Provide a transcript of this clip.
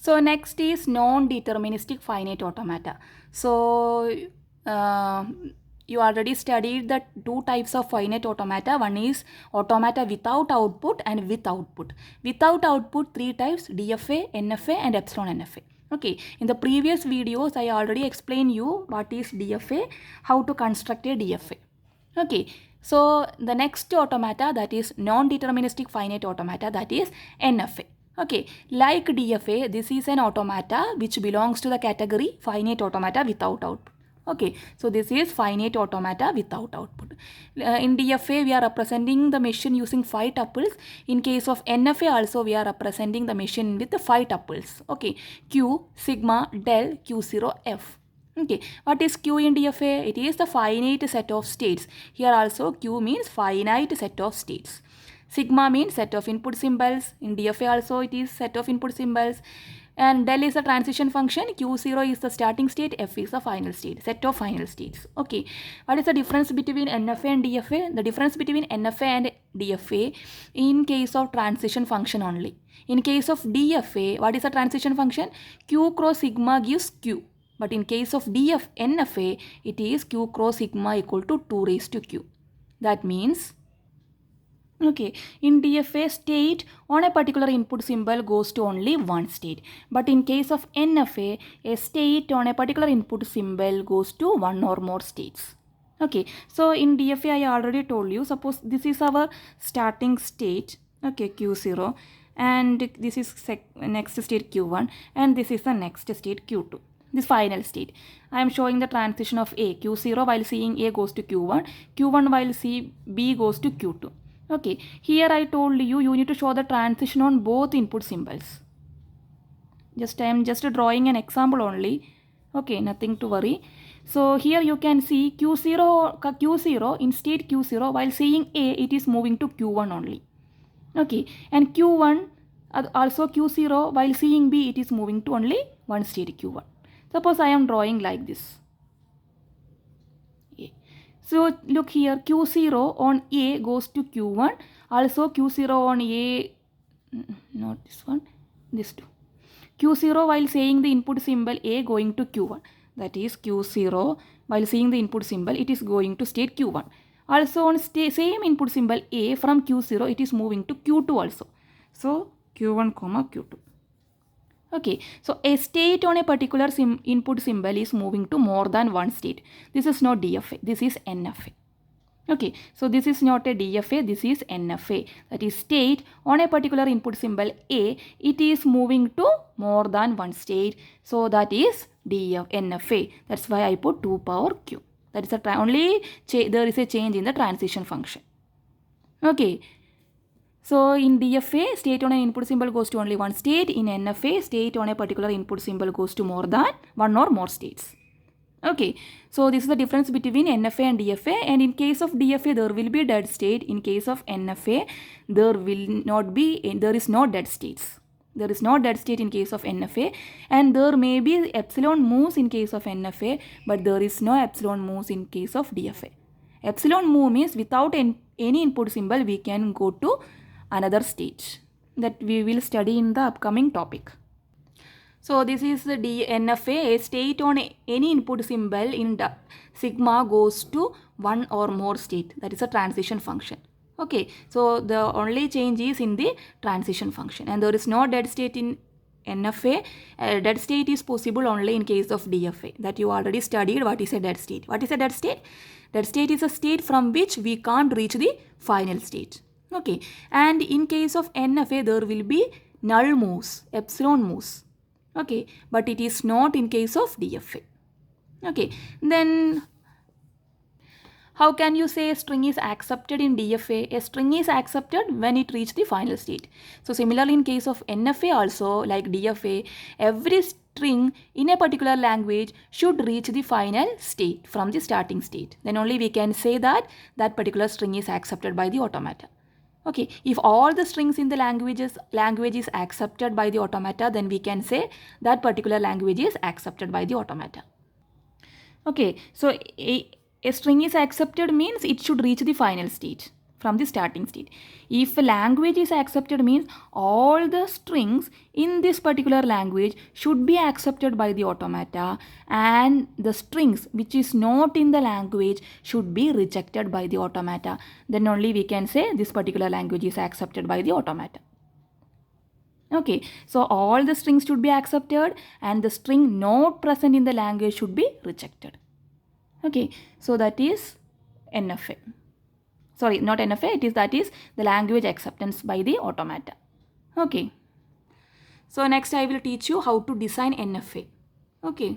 So next is non-deterministic finite automata. So you already studied the two types of finite automata. One is automata without output and with output. Without output, three types: DFA, NFA and epsilon NFA. Okay, in the previous videos I already explained you what is DFA, how to construct a DFA. Okay, so the next automata, that is non-deterministic finite automata, that is NFA. Okay, like DFA, this is an automata which belongs to the category finite automata without output. Okay, so this is finite automata without output. In DFA, we are representing the machine using 5 tuples. In case of NFA also, we are representing the machine with the 5 tuples. Okay, Q, sigma, del, Q0, F. Okay, what is Q in DFA? It is the finite set of states. Here also Q means finite set of states. Sigma means set of input symbols. In DFA also it is set of input symbols. And del is the transition function. Q0 is the starting state. F is the final state. Set of final states. Okay. What is the difference between NFA and DFA? The difference between NFA and DFA in case of transition function only. In case of DFA, what is the transition function? Q cross sigma gives Q. But in case of NFA, it is Q cross sigma equal to 2 raised to Q. That means, okay, in DFA, state on a particular input symbol goes to only one state. But in case of NFA, a state on a particular input symbol goes to one or more states. Okay, so in DFA, I already told you, suppose this is our starting state, okay, Q0, and this is next state Q1, and this is the next state Q2. This final state. I am showing the transition of A. Q0 while seeing A goes to Q1. Q1 while see B goes to Q2. Okay. Here I told you, you need to show the transition on both input symbols. I am just drawing an example only. Okay, nothing to worry. So here you can see Q0 in state Q0 while seeing A, it is moving to Q1 only. Okay, and Q1 also Q0 while seeing B, it is moving to only one state Q1. Suppose I am drawing like this. So look here, Q0 on A goes to Q1. Also Q0 on A, not this one, this two. Q0 while saying the input symbol A going to Q1. That is Q0 while seeing the input symbol, it is going to state Q1. Also on same input symbol A from Q0, it is moving to Q2 also. So Q1, Q2. Okay, so a state on a particular input symbol is moving to more than one state. This is not DFA, this is NFA. Okay, so this is not a DFA, this is NFA. That is state on a particular input symbol A, it is moving to more than one state. So that is NFA. That's why I put 2 power Q. That is there is a change in the transition function. Okay. So in DFA, state on an input symbol goes to only one state. In NFA, state on a particular input symbol goes to more than one or more states. Okay, so this is the difference between NFA and DFA, and in case of DFA, there will be dead state. In case of NFA, there is no dead states. There is no dead state in case of NFA, and there may be epsilon moves in case of NFA, but there is no epsilon moves in case of DFA. Epsilon move means without any input symbol, we can go to another stage that we will study in the upcoming topic. So this is the NFA. A state on any input symbol in sigma goes to one or more state. That is a transition function. Okay, so the only change is in the transition function, and there is no dead state in NFA. Dead state is possible only in case of DFA. That you already studied. What is a dead state? What is a dead state? Dead state is a state from which we can't reach the final state. Okay, and in case of NFA, there will be null moves, epsilon moves. Okay, but it is not in case of DFA. Okay, then how can you say a string is accepted in DFA? A string is accepted when it reaches the final state. So similarly in case of NFA also, like DFA, every string in a particular language should reach the final state from the starting state. Then only we can say that that particular string is accepted by the automata. Okay, if all the strings in the language is accepted by the automata, then we can say that particular language is accepted by the automata. Okay, so a string is accepted means it should reach the final state from the starting state. If a language is accepted means all the strings in this particular language should be accepted by the automata, and the strings which is not in the language should be rejected by the automata. Then only we can say this particular language is accepted by the automata. Okay, so all the strings should be accepted and the string not present in the language should be rejected. Okay, so that is NFA. Sorry, not NFA, that is the language acceptance by the automata. Okay, so next I will teach you how to design NFA. Okay.